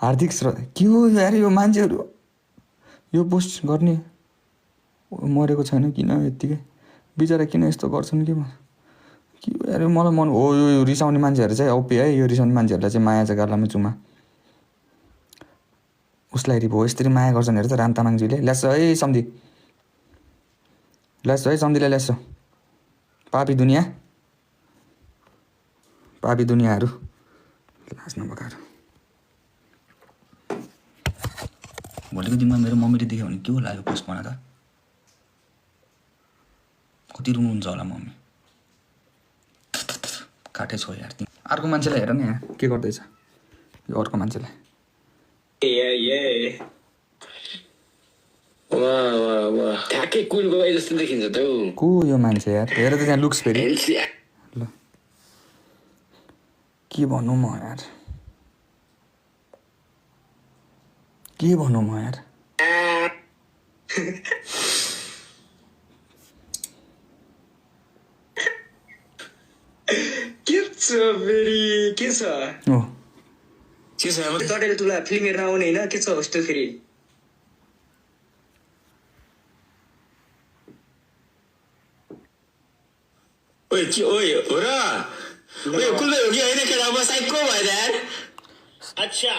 हार्दिक के हो यार यो मान्छेहरू यो पोस्ट गर्ने मरेको छैन किन यत्तिकै बिचरा किन यस्तो गर्छन् के यार मलाई मन हो यो रिसाउने मान्छेहरू चाहिँ ओपी है यो रिसाउने मान्छेहरूलाई चाहिँ माया चाहिँ गालामा चुमा उसलाई रिभो यसरी माया गर्छन् हेर त राम तामाङजीले ल्यास है सम्धि ल्यास है सम्धिलाई ल्यास पापी दुनियाँहरू लाज नबकाएर भोलिको दिनमा मेरो मम्मीले देख्यो भने के होला यो पोस्ट बनाएर कति रुनुहुन्छ होला मम्मी काटे छो यार अर्को मान्छेलाई हेर न यहाँ के गर्दैछ यो अर्को मान्छेलाई ठ्याक्कै कुलको भाइ जस्तो देखिन्छ त को यो मान्छे यार हेर त त्यहाँ लुक्स फेरि ल के भनौँ म यार के भनौँ म यार के छ फेरि के छ ओ के छ तँले तुला फिल्म हेर्न आउने होइन के छ होस्टेल फेरि ओइ के ओइ हो र ओइ कुल हो कि होइन केटा म साइको भयो यार अच्छा